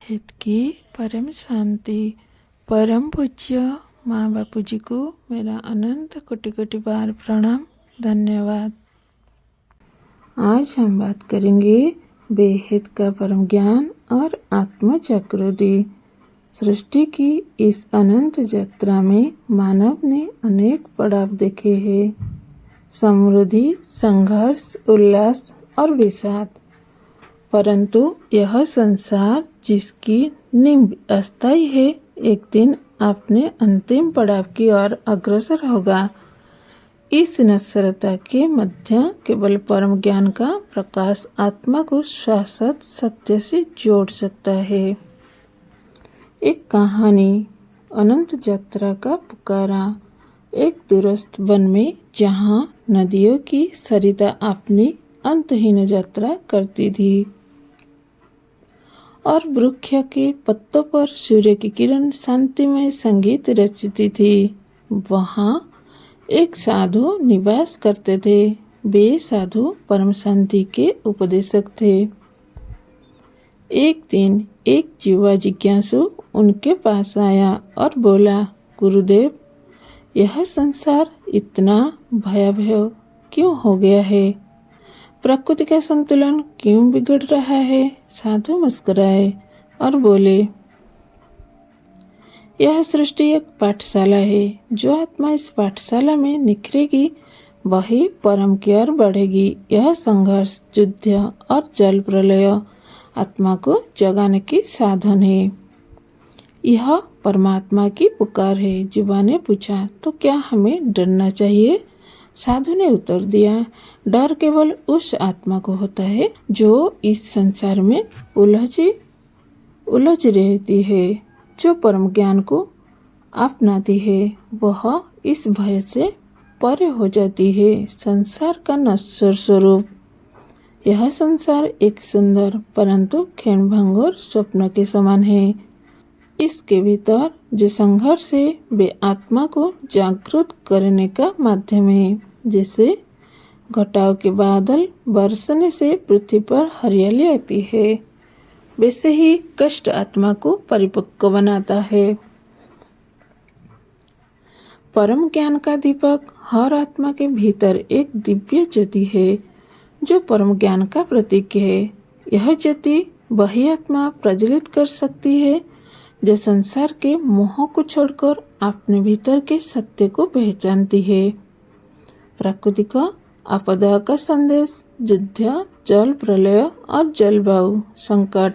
बेहद की परम शांति। परम पूज्य माँ बापू जी को मेरा अनंत कोटि कोटि बार प्रणाम, धन्यवाद। आज हम बात करेंगे बेहद का परम ज्ञान और आत्म जागृति। सृष्टि की इस अनंत यात्रा में मानव ने अनेक पड़ाव देखे हैं, समृद्धि, संघर्ष, उल्लास और विषाद। परंतु यह संसार जिसकी नींव अस्थायी है, एक दिन अपने अंतिम पड़ाव की ओर अग्रसर होगा। इस नश्वरता के मध्य केवल परम ज्ञान का प्रकाश आत्मा को शाश्वत सत्य से जोड़ सकता है। एक कहानी, अनंत यात्रा का पुकारा। एक दूरस्थ वन में जहाँ नदियों की सरिता अपनी अंतहीन यात्रा करती थी और वृक्ष के पत्तों पर सूर्य की किरण शांतिमय संगीत रचती थी, वहाँ एक साधु निवास करते थे। वे साधु परम शांति के उपदेशक थे। एक दिन एक युवा जिज्ञासु उनके पास आया और बोला, गुरुदेव, यह संसार इतना भयावह क्यों हो गया है? प्रकृति का संतुलन क्यों बिगड़ रहा है? साधु मुस्कुराए और बोले, यह सृष्टि एक पाठशाला है। जो आत्मा इस पाठशाला में निखरेगी वही परम की ओर बढ़ेगी। यह संघर्ष, युद्ध और जल प्रलय आत्मा को जगाने की साधन है। यह परमात्मा की पुकार है। युवा ने पूछा, तो क्या हमें डरना चाहिए? साधु ने उत्तर दिया, डर केवल उस आत्मा को होता है जो इस संसार में उलझ रहती है। जो परम ज्ञान को अपनाती है वह इस भय से परे हो जाती है। संसार का नश्वर स्वरूप। यह संसार एक सुंदर परंतु क्षणभंगुर स्वप्न के समान है। इसके भीतर जो संघर्ष है वे आत्मा को जागृत करने का माध्यम है। जैसे घटाव के बादल बरसने से पृथ्वी पर हरियाली आती है, वैसे ही कष्ट आत्मा को परिपक्व बनाता है। परम ज्ञान का दीपक हर आत्मा के भीतर एक दिव्य ज्योति है जो परम ज्ञान का प्रतीक है। यह ज्योति वही आत्मा प्रज्वलित कर सकती है जो संसार के मोह को छोड़कर अपने भीतर के सत्य को पहचानती है। प्रकृति का आपदा का संदेश, युद्ध, जल प्रलय और जलवायु संकट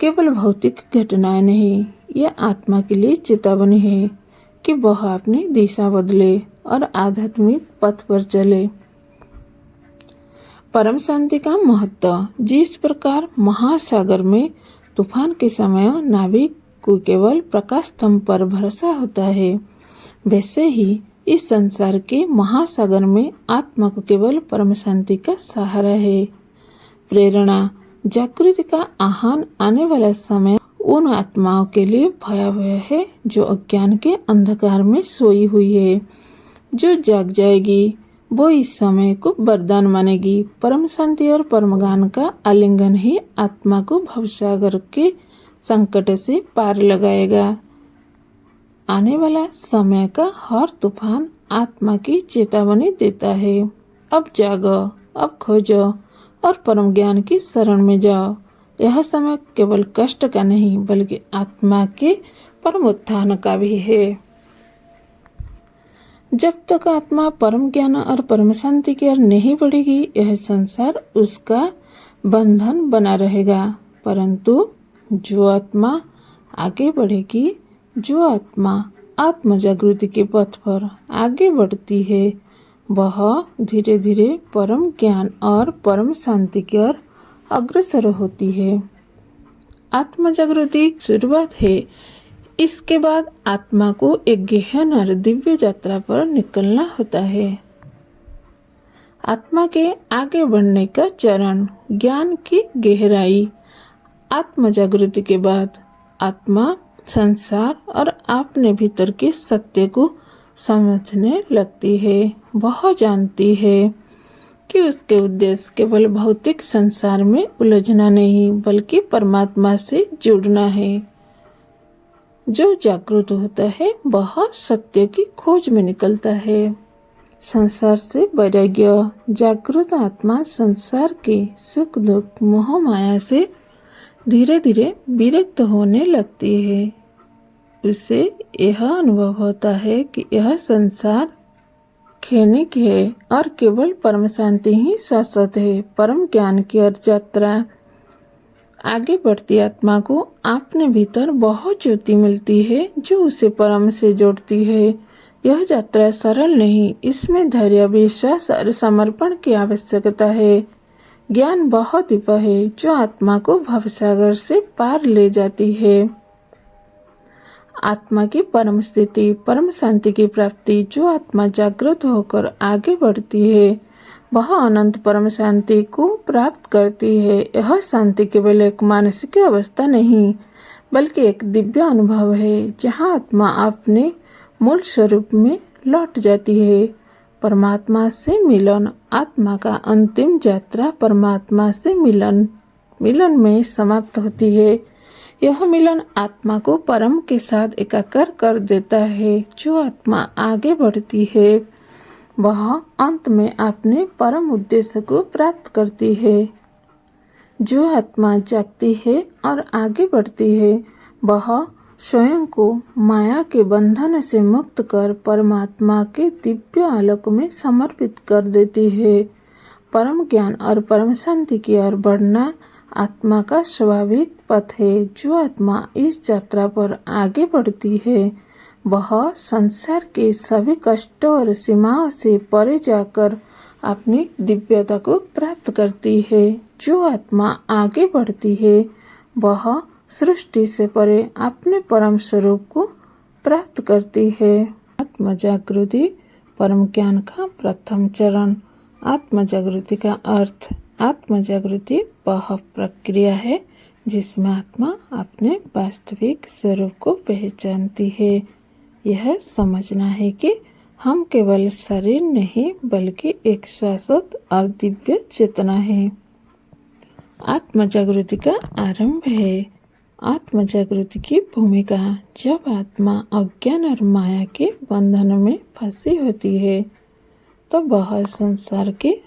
केवल भौतिक घटनाएं नहीं, यह आत्मा के लिए चेतावनी है कि वह अपनी दिशा बदले और आध्यात्मिक पथ पर चले। परम शांति का महत्व। जिस प्रकार महासागर में तूफान के समय नाविक को केवल प्रकाश स्तंभ पर भरोसा होता है, वैसे ही इस संसार के महासागर में आत्मा को केवल परम शांति का सहारा है। प्रेरणा। जागृति का आह्वान आने वाला समय उन आत्माओं के लिए भयावह है जो अज्ञान के अंधकार में सोई हुई है। जो जाग जाएगी वो इस समय को वरदान मानेगी। परम शांति और परम ज्ञान का आलिंगन ही आत्मा को भवसागर के संकट से पार लगाएगा। आने वाला समय का हर तूफान आत्मा की चेतावनी देता है। अब जागो, अब खोजो और परम ज्ञान की शरण में जाओ। यह समय केवल कष्ट का नहीं बल्कि आत्मा के परम उत्थान का भी है। जब तक आत्मा परम ज्ञान और परम शांति की ओर नहीं बढ़ेगी, यह संसार उसका बंधन बना रहेगा। परंतु जो आत्मा आगे बढ़ेगी, जो आत्मा आत्म जागृति के पथ पर आगे बढ़ती है, वह धीरे धीरे परम ज्ञान और परम शांति की ओर अग्रसर होती है। आत्म जागृति शुरुआत है। इसके बाद आत्मा को एक गहन और दिव्य यात्रा पर निकलना होता है। आत्मा के आगे बढ़ने का चरण। ज्ञान की गहराई। आत्म जागृति के बाद आत्मा संसार और अपने भीतर के सत्य को समझने लगती है। वह जानती है कि उसके उद्देश्य केवल भौतिक संसार में उलझना नहीं बल्कि परमात्मा से जुड़ना है। जो जागृत होता है वह सत्य की खोज में निकलता है। संसार से वैराग्य। जागृत आत्मा संसार के सुख दुख मोह माया से धीरे धीरे विरक्त होने लगती है। उसे यह अनुभव होता है कि यह संसार क्षणिक है और केवल परम शांति ही शाश्वत है। परम ज्ञान की ओर यात्रा। आगे बढ़ती आत्मा को अपने भीतर बहुत ज्योति मिलती है जो उसे परम से जोड़ती है। यह यात्रा सरल नहीं, इसमें धैर्य, विश्वास और समर्पण की आवश्यकता है। ज्ञान वह दीप है जो आत्मा को भवसागर से पार ले जाती है। आत्मा की परम स्थिति। परम शांति की प्राप्ति। जो आत्मा जागृत होकर आगे बढ़ती है वह अनंत परम शांति को प्राप्त करती है। यह शांति केवल एक मानसिक अवस्था नहीं बल्कि एक दिव्य अनुभव है जहाँ आत्मा अपने मूल स्वरूप में लौट जाती है। परमात्मा से मिलन। आत्मा का अंतिम यात्रा परमात्मा से मिलन में समाप्त होती है। यह मिलन आत्मा को परम के साथ एकाकार कर देता है। जो आत्मा आगे बढ़ती है वह अंत में अपने परम उद्देश्य को प्राप्त करती है। जो आत्मा जागती है और आगे बढ़ती है वह स्वयं को माया के बंधन से मुक्त कर परमात्मा के दिव्य आलोक में समर्पित कर देती है। परम ज्ञान और परम शांति की ओर बढ़ना आत्मा का स्वाभाविक पथ है। जो आत्मा इस यात्रा पर आगे बढ़ती है वह संसार के सभी कष्टों और सीमाओं से परे जाकर अपनी दिव्यता को प्राप्त करती है। जो आत्मा आगे बढ़ती है वह सृष्टि से परे अपने परम स्वरूप को प्राप्त करती है। आत्म जागृति। परम ज्ञान का प्रथम चरण। आत्म जागृति का अर्थ। आत्म जागृति वह प्रक्रिया है जिसमें आत्मा अपने वास्तविक स्वरूप को पहचानती है। यह समझना है कि हम केवल शरीर नहीं बल्कि एक शाश्वत और दिव्य चेतना है। आत्म जागृति का आरंभ है। आत्म जागृति की भूमिका। जब आत्मा अज्ञान और माया के बंधन में फंसी होती है तो वह संसार के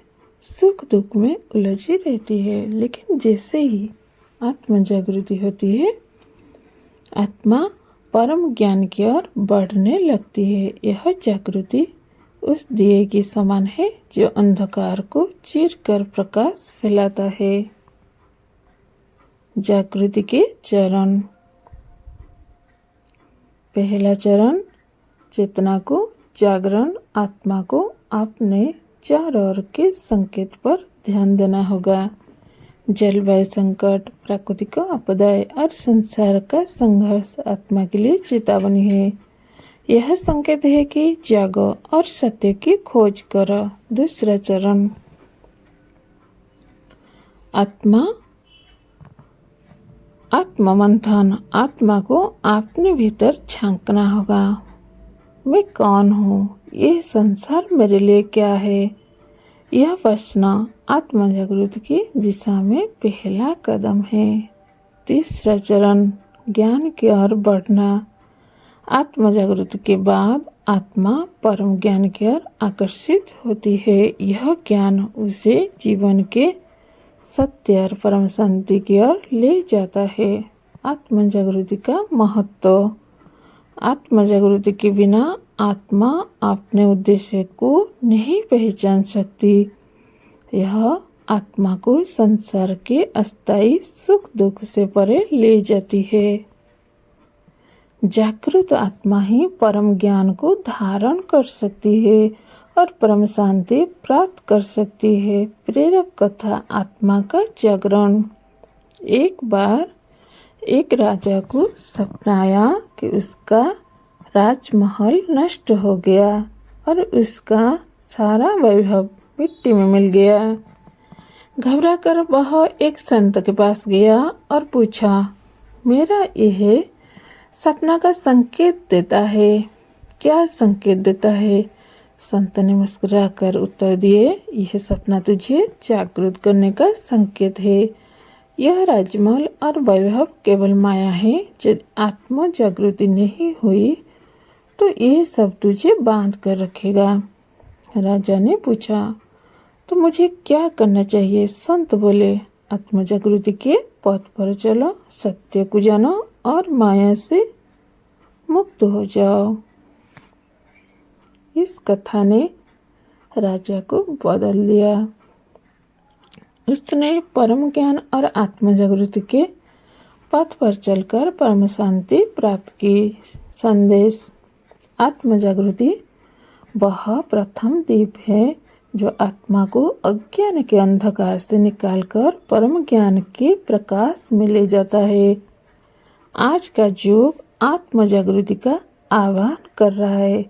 सुख दुख में उलझी रहती है। लेकिन जैसे ही आत्म जागृति होती है आत्मा परम ज्ञान की ओर बढ़ने लगती है। यह जागृति उस दिए की समान है जो अंधकार को चीर कर प्रकाश फैलाता है। जागृति के चरण। पहला चरण चेतना को जागरण। आत्मा को अपने चारों ओर के संकेत पर ध्यान देना होगा। जलवायु संकट, प्राकृतिक आपदाएं और संसार का संघर्ष आत्मा के लिए चेतावनी है। यह संकेत है कि जागो और सत्य की खोज करो। दूसरा चरण आत्ममंथन। आत्मा को अपने भीतर झांकना होगा। मैं कौन हूँ? यह संसार मेरे लिए क्या है? यह प्रश्न आत्म जागृति की दिशा में पहला कदम है। तीसरा चरण ज्ञान की ओर बढ़ना। आत्म जागृति के बाद आत्मा परम ज्ञान की ओर आकर्षित होती है। यह ज्ञान उसे जीवन के सत्य और परम शांति की ओर ले जाता है। आत्म जागृति का महत्व। आत्म जागृति के बिना आत्मा अपने उद्देश्य को नहीं पहचान सकती। यह आत्मा को संसार के अस्थायी सुख दुख से परे ले जाती है। जागृत आत्मा ही परम ज्ञान को धारण कर सकती है और परम शांति प्राप्त कर सकती है। प्रेरक कथा आत्मा का जागरण। एक बार एक राजा को सपना आया कि उसका राजमहल नष्ट हो गया और उसका सारा वैभव मिट्टी में मिल गया। घबराकर वह एक संत के पास गया और पूछा, मेरा यह सपना का संकेत देता है। क्या संकेत देता है? संत ने मुस्कुराकर उत्तर दिए, यह सपना तुझे जागृत करने का संकेत है। यह राजमहल और वैभव केवल माया है। यदि आत्म जागृति नहीं हुई तो ये सब तुझे बांध कर रखेगा। राजा ने पूछा, तो मुझे क्या करना चाहिए? संत बोले, आत्म जागृति के पथ पर चलो, सत्य को जानो और माया से मुक्त हो जाओ। इस कथा ने राजा को बदल दिया। उसने परम ज्ञान और आत्म जागृति के पथ पर चलकर परम शांति प्राप्त की। संदेश: आत्म जागृति वह प्रथम दीप है जो आत्मा को अज्ञान के अंधकार से निकालकर परम ज्ञान के प्रकाश में ले जाता है। आज का युग आत्म जागृति का आह्वान कर रहा है।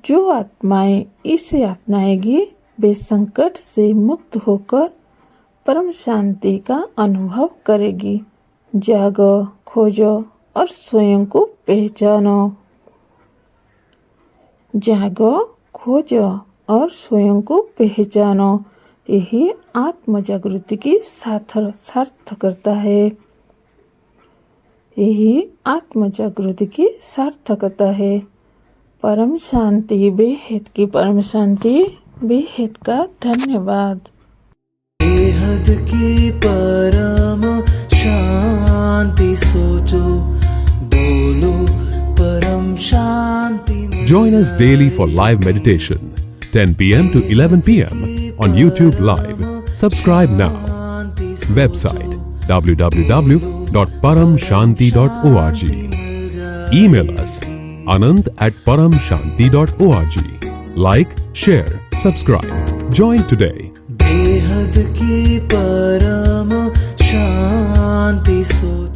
जो आत्माएं इसे अपनाएगी वे संकट से मुक्त होकर परम शांति का अनुभव करेगी। जागो, खोजो और स्वयं को पहचानो। जागो, खोजो और स्वयं को पहचानो। यही आत्म जागृति की सार्थकता है। यही आत्म जागृति की सार्थकता है। परम शांति, बेहद की परम शांति, बेहद का धन्यवाद। बेहद की परम शांति सोचो, बोलो परम शांति। Join us daily for live meditation, 10 p.m. to 11 p.m. on YouTube Live. Subscribe now. Website www.paramshanti.org. Email us anant@paramshanti.org. Like, share, subscribe. Join today. बेहद की परम शांति सोचो।